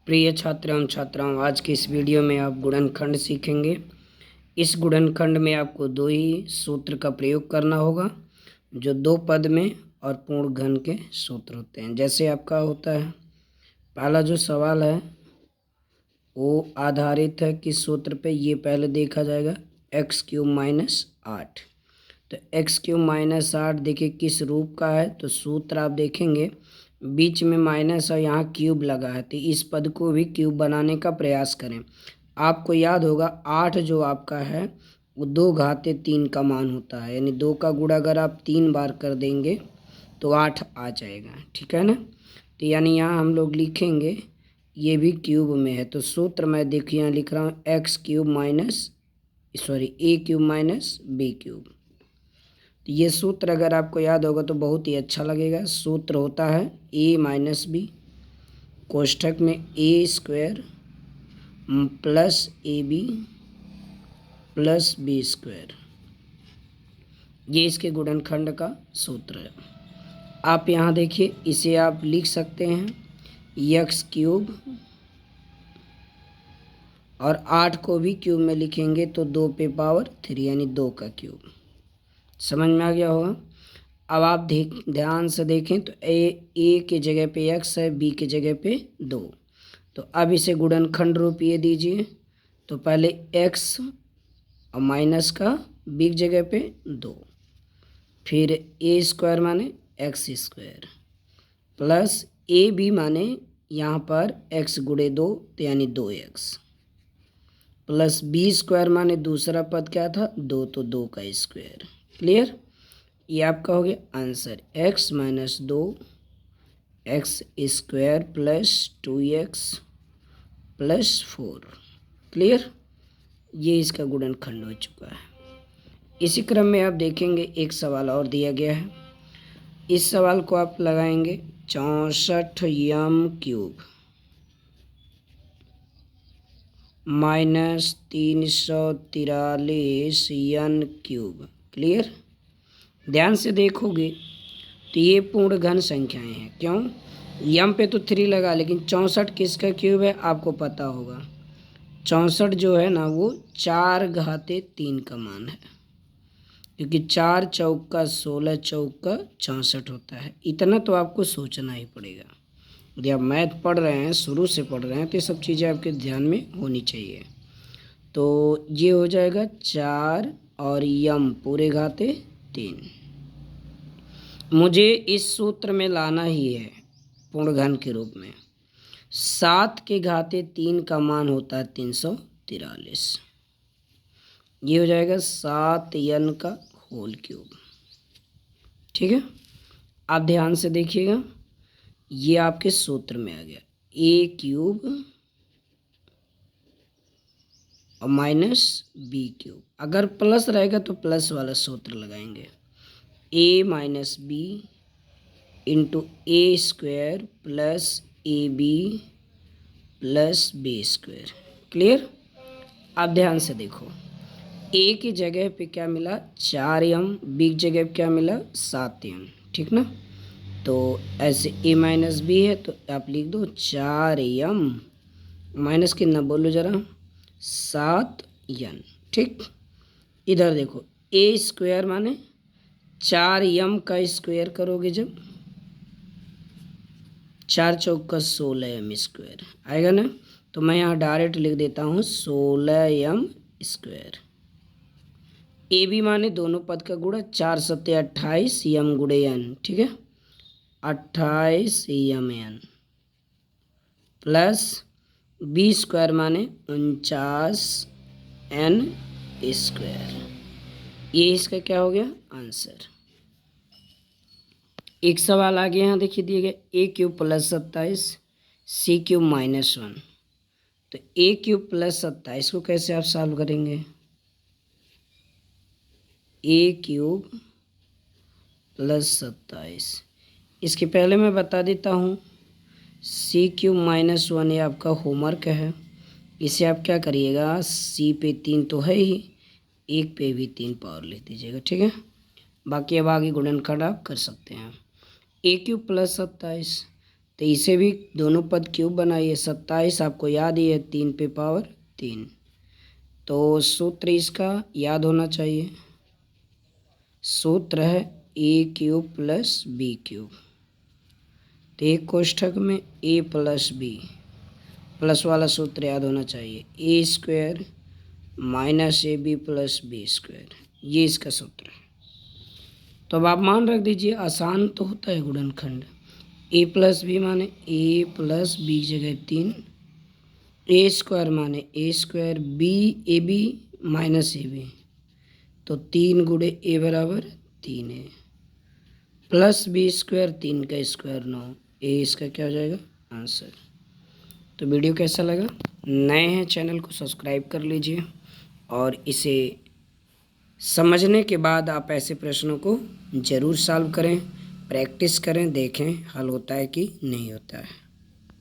प्रिय छात्र एवं छात्राओं, आज की इस वीडियो में आप गुणनखंड सीखेंगे। इस गुणनखंड में आपको दो ही सूत्र का प्रयोग करना होगा जो दो पद में और पूर्ण घन के सूत्र होते हैं। जैसे आपका होता है, पहला जो सवाल है वो आधारित है किस सूत्र पे, ये पहले देखा जाएगा, x³ - 8। तो x³ - 8 देखिए किस रूप का है, तो सूत्र आप देखेंगे बीच में माइनस और यहाँ क्यूब लगा है, तो इस पद को भी क्यूब बनाने का प्रयास करें। आपको याद होगा 8 जो आपका है वो 2 घाते 3 का मान होता है, यानी 2 का गुणा अगर आप 3 बार कर देंगे तो 8 आ जाएगा, ठीक है ना। तो यानी यहाँ हम लोग लिखेंगे ये भी क्यूब में है, तो सूत्र मैं देखिए यहाँ लिख रहा हूँ a³ - b³। तो ये सूत्र अगर आपको याद होगा तो बहुत ही अच्छा लगेगा। सूत्र होता है a - b कोष्ठक में a² plus ab plus b²। ये इसके गुणनखंड का सूत्र है। आप यहाँ देखिए, इसे आप लिख सकते हैं x³ और 8 को भी क्यूब में लिखेंगे तो 2 पे पावर 3 यानी 2 का क्यूब। समझ में आ गया होगा। अब आप ध्यान से देखें तो ए के जगह पे x है, b के जगह पे 2। तो अब इसे गुणनखंड रूप ये दीजिए, तो पहले x और माइनस का b की जगह पे 2, फिर a² माने x² प्लस ab माने यहाँ पर x गुणे 2 तो यानी 2x प्लस b² माने दूसरा पद क्या था 2, तो 2 का स्क्वायर। क्लियर। ये आपका हो गया answer x - 2 x² plus 2x plus 4। Clear. ये इसका गुणनखंड हो चुका है। इसी क्रम में आप देखेंगे एक सवाल और दिया गया है। इस सवाल को आप लगाएंगे 64m³ - 343n³। क्लियर। ध्यान से देखोगे तो ये पूर्ण घन संख्याएं हैं। क्यों, यम पे तो 3 लगा, लेकिन 64 किसका क्यूब है आपको पता होगा। 64 जो है ना वो 4 घाते 3 का मान है, क्योंकि 4 चौका 16 चौका 64 होता है। इतना तो आपको सोचना ही पड़ेगा। यदि आप मैथ पढ़ रहे हैं, शुरू से पढ़ रहे हैं, तो ये सब चीज़ें आपके ध्यान में होनी चाहिए। तो ये हो जाएगा 4 और यम पूरे घाते 3। मुझे इस सूत्र में लाना ही है पूर्ण घन के रूप में। 7 के घाते 3 का मान होता है 343। ये हो जाएगा 7n का होल क्यूब। ठीक है। आप ध्यान से देखिएगा, ये आपके सूत्र में आ गया a³ और माइनस b³। अगर प्लस रहेगा तो प्लस वाला सूत्र लगाएंगे, a - b into a² plus ab plus b²। Clear. अब ध्यान से देखो, a की जगह पे क्या मिला 4m, b की जगह पे क्या मिला 7m। ठीक ना। तो ऐसे a - b है तो आप लिख दो 4m माइनस कितना बोलो ज़रा 7n। ठीक। इधर देखो a² माने 4m का स्क्वायर करोगे जब 4 चौका 16m² आएगा ना। तो मैं यहाँ डायरेक्ट लिख देता हूँ 16m²। ए बी माने दोनों पद का गुणा 4 × 7 = 28 m गुणे n। ठीक है, 28mn प्लस b² माने 49n²। ये इसका क्या हो गया आंसर। एक सवाल आगे यहाँ देखिए दिए गए a³ + 27 c³ - 1। तो a³ + 27 को कैसे आप सॉल्व करेंगे। a³ + 27 इसके पहले मैं बता देता हूँ c³ - 1 ये आपका होमवर्क है। इसे आप क्या करिएगा, c पे 3 तो है ही, 1 पे भी 3 पावर लिख दीजिएगा। ठीक है। बाकी अब आगे गुणनखंड आप कर सकते हैं। a³ + 27 तो इसे भी दोनों पद क्यूब बनाइए। 27 आपको याद ही है 3 पे पावर 3। तो सूत्र इसका याद होना चाहिए। सूत्र है ए क्यूब प्लस बी क्यूब। तो एक कोष्ठक में ए प्लस बी, प्लस वाला सूत्र याद होना चाहिए। A square minus a b plus b square, ये इसका सूत्र है। तो अब आप मान रख दीजिए, आसान तो होता है गुणनखंड। ए प्लस बी माने ए प्लस बी जगह 3, ए स्क्वायर माने a square b a b minus a b, तो 3 गुणे ए बराबर 3 है, प्लस बी स्क्वायर 3 का स्क्वायर 9, ए इसका क्या हो जाएगा आंसर। तो वीडियो कैसा लगा? नए हैं चैनल को सब्सक्राइब कर लीजिए और इसे समझने के बाद आप ऐसे प्रश्नों को ज़रूर सॉल्व करें, प्रैक्टिस करें, देखें हल होता है कि नहीं होता है।